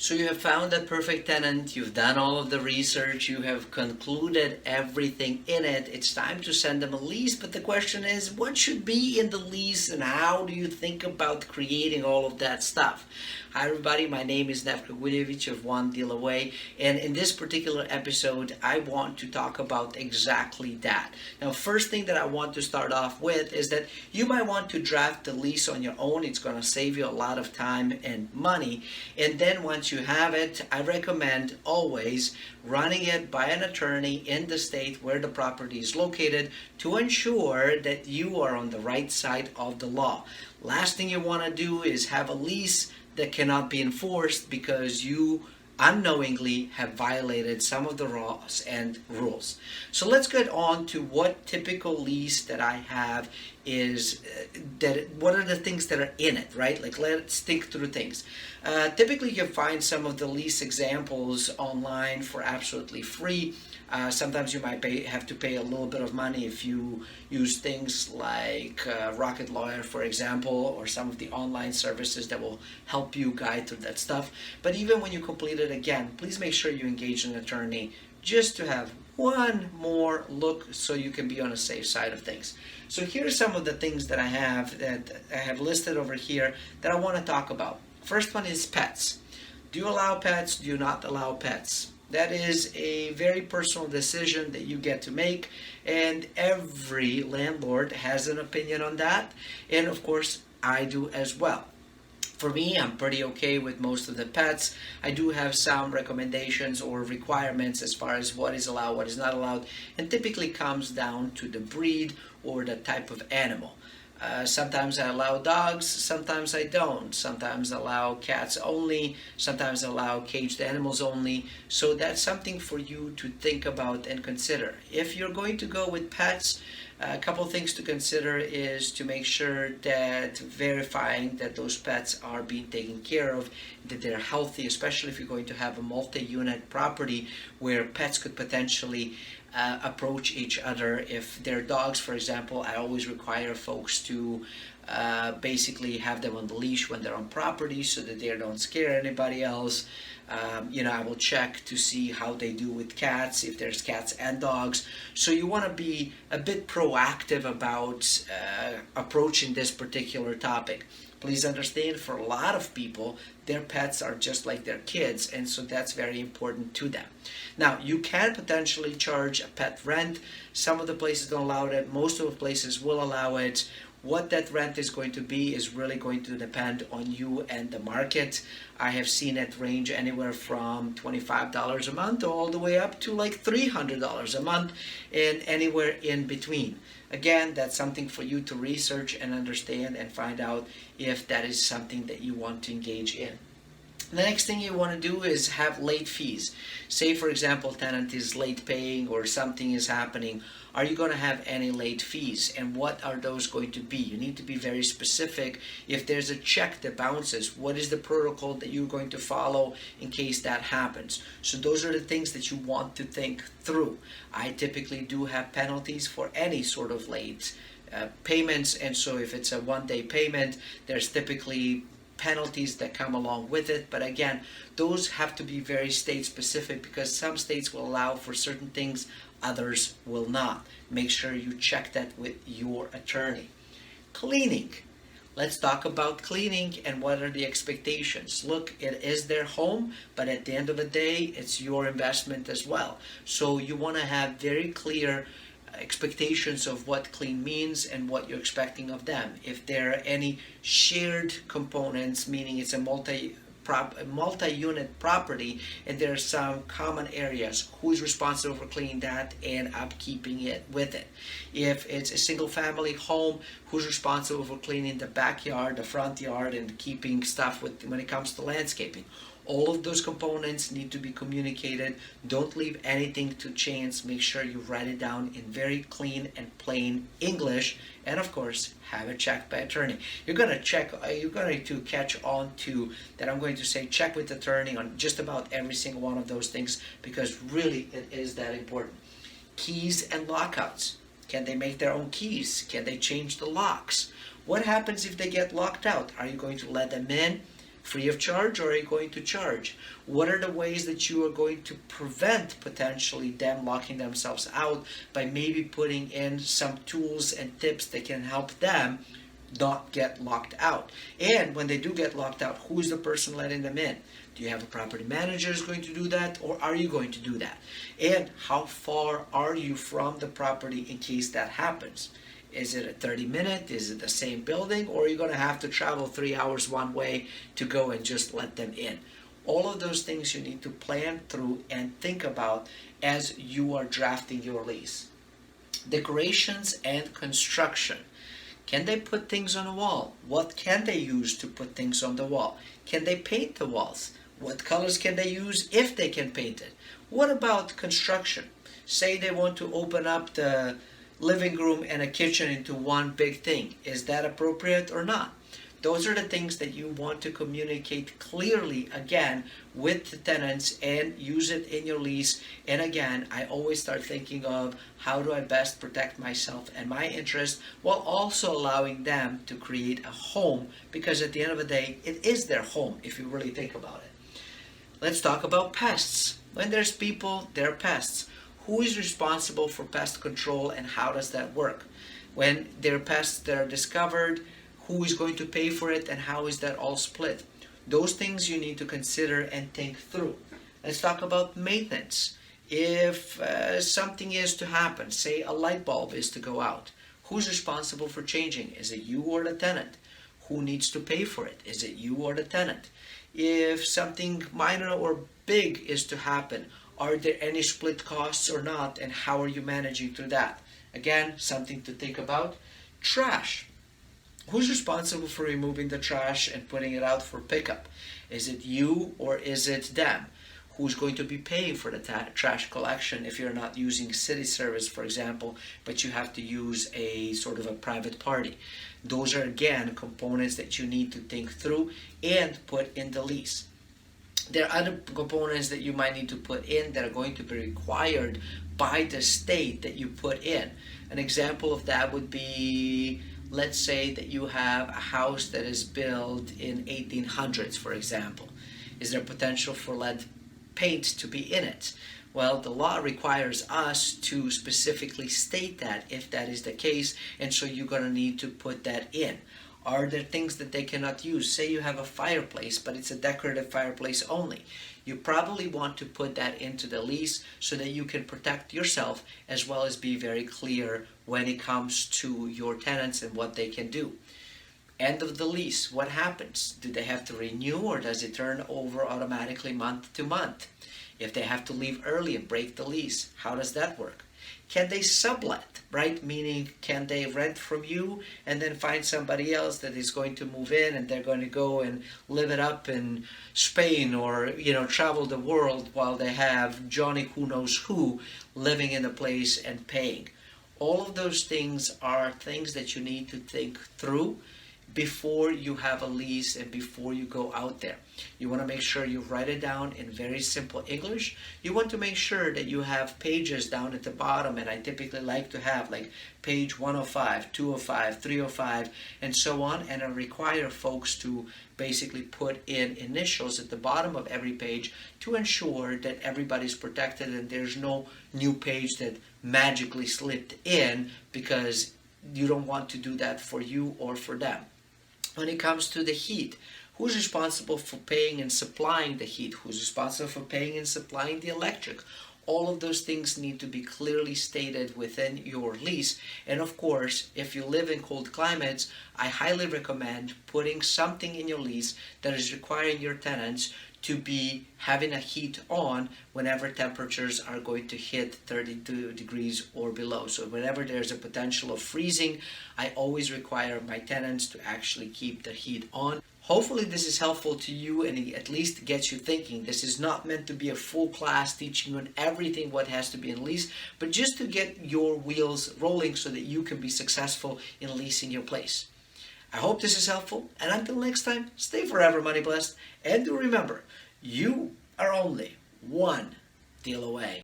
So you have found that perfect tenant, you've done all of the research, you have concluded everything in it. It's time to send them a lease, but the question is, what should be in the lease and how do you think about creating all of that stuff? Hi everybody, my name is Nev Kraguljevic of One Deal Away, and in this particular episode, I want to talk about exactly that. Now, first thing that I want to start off with is that you might want to draft the lease on your own. It's going to save you a lot of time and money, and then once you have it, I recommend always running it by an attorney in the state where the property is located to ensure that you are on the right side of the law. Last thing you want to do is have a lease that cannot be enforced because you unknowingly have violated some of the laws and rules. So let's get on to what typical lease that I have is, what are the things that are in it, right? Like, let's think through things. Typically you can find some of the lease examples online for absolutely free. Sometimes you might have to pay a little bit of money if you use things like Rocket Lawyer, for example, or some of the online services that will help you guide through that stuff. But even when you complete it again, please make sure you engage an attorney just to have one more look so you can be on a safe side of things. So here are some of the things that I have listed over here that I want to talk about. First one is pets. Do you allow pets? Do you not allow pets? That is a very personal decision that you get to make, and every landlord has an opinion on that, and of course I do as well. For me, I'm pretty okay with most of the pets. I do have some recommendations or requirements as far as what is allowed, what is not allowed, and typically comes down to the breed or the type of animal. Sometimes I allow dogs, sometimes I don't. Sometimes I allow cats only, sometimes I allow caged animals only. So that's something for you to think about and consider. If you're going to go with pets, a couple things to consider is to make sure that verifying that those pets are being taken care of, that they're healthy, especially if you're going to have a multi-unit property where pets could potentially approach each other. If they're dogs, for example, I always require folks to basically have them on the leash when they're on property so that they don't scare anybody else. I will check to see how they do with cats, if there's cats and dogs. So you want to be a bit proactive about approaching this particular topic. Please understand, for a lot of people, their pets are just like their kids, and so that's very important to them. Now, you can potentially charge a pet rent. Some of the places don't allow it. Most of the places will allow it. What that rent is going to be is really going to depend on you and the market. I have seen it range anywhere from $25 a month all the way up to like $300 a month, and anywhere in between. Again, that's something for you to research and understand and find out if that is something that you want to engage in. The next thing you want to do is have late fees. Say, for example, tenant is late paying or something is happening. Are you going to have any late fees? And what are those going to be? You need to be very specific. If there's a check that bounces, what is the protocol that you're going to follow in case that happens? So those are the things that you want to think through. I typically do have penalties for any sort of late payments, and so if it's a one-day payment, there's typically penalties that come along with it. But again, those have to be very state specific because some states will allow for certain things, others will not. Make sure you check that with your attorney. Cleaning. Let's talk about cleaning and what are the expectations. Look, it is their home, but at the end of the day, it's your investment as well. So you want to have very clear expectations of what clean means and what you're expecting of them. If there are any shared components, meaning it's a multi-unit property and there are some common areas, who is responsible for cleaning that and upkeeping it with it? If it's a single family home, who's responsible for cleaning the backyard, the front yard, and keeping stuff when it comes to landscaping? All of those components need to be communicated. Don't leave anything to chance. Make sure you write it down in very clean and plain English. And of course, have it checked by attorney. You're going to catch on to that. I'm going to say check with attorney on just about every single one of those things because really it is that important. Keys and lockouts. Can they make their own keys? Can they change the locks? What happens if they get locked out? Are you going to let them in? free of charge, or are you going to charge? What are the ways that you are going to prevent potentially them locking themselves out by maybe putting in some tools and tips that can help them not get locked out? And when they do get locked out, who is the person letting them in? Do you have a property manager who's going to do that, or are you going to do that? And how far are you from the property in case that happens? Is it a 30-minute? Is it the same building? Or are you going to have to travel 3 hours one way to go and just let them in? All of those things you need to plan through and think about as you are drafting your lease. Decorations and construction. Can they put things on the wall? What can they use to put things on the wall? Can they paint the walls? What colors can they use if they can paint it? What about construction? Say they want to open up the living room and a kitchen into one big thing. Is that appropriate or not? Those are the things that you want to communicate clearly, again, with the tenants and use it in your lease. And again, I always start thinking of how do I best protect myself and my interest while also allowing them to create a home, because at the end of the day, it is their home if you really think about it. Let's talk about pests. When there's people, there are pests. Who is responsible for pest control and how does that work? When there are pests that are discovered, who is going to pay for it and how is that all split? Those things you need to consider and think through. Let's talk about maintenance. If something is to happen, say a light bulb is to go out, who's responsible for changing? Is it you or the tenant? Who needs to pay for it? Is it you or the tenant? If something minor or big is to happen, are there any split costs or not, and how are you managing through that? Again, something to think about. Trash. Who's responsible for removing the trash and putting it out for pickup? Is it you or is it them? Who's going to be paying for the trash collection if you're not using city service, for example, but you have to use a sort of a private party? Those are, again, components that you need to think through and put in the lease. There are other components that you might need to put in that are going to be required by the state that you put in. An example of that would be, let's say that you have a house that is built in 1800s, for example. Is there potential for lead paint to be in it? Well, the law requires us to specifically state that if that is the case, and so you're going to need to put that in. Are there things that they cannot use? Say you have a fireplace, but it's a decorative fireplace only. You probably want to put that into the lease so that you can protect yourself as well as be very clear when it comes to your tenants and what they can do. End of the lease, what happens? Do they have to renew or does it turn over automatically month to month? If they have to leave early and break the lease, how does that work? Can they sublet, right? Meaning, can they rent from you and then find somebody else that is going to move in and they're going to go and live it up in Spain or, travel the world while they have Johnny who knows who living in the place and paying? All of those things are things that you need to think through before you have a lease and before you go out there. You want to make sure you write it down in very simple English. You want to make sure that you have pages down at the bottom, and I typically like to have like page 105, 205, 305, and so on, and I require folks to basically put in initials at the bottom of every page to ensure that everybody's protected and there's no new page that magically slipped in because you don't want to do that for you or for them. When it comes to the heat, who's responsible for paying and supplying the heat? Who's responsible for paying and supplying the electric? All of those things need to be clearly stated within your lease. And of course, if you live in cold climates, I highly recommend putting something in your lease that is requiring your tenants to be having a heat on whenever temperatures are going to hit 32 degrees or below. So whenever there's a potential of freezing, I always require my tenants to actually keep the heat on. Hopefully this is helpful to you and it at least gets you thinking. This is not meant to be a full class teaching you on everything what has to be in lease, but just to get your wheels rolling so that you can be successful in leasing your place. I hope this is helpful, and until next time, stay forever money blessed, and do remember, you are only one deal away.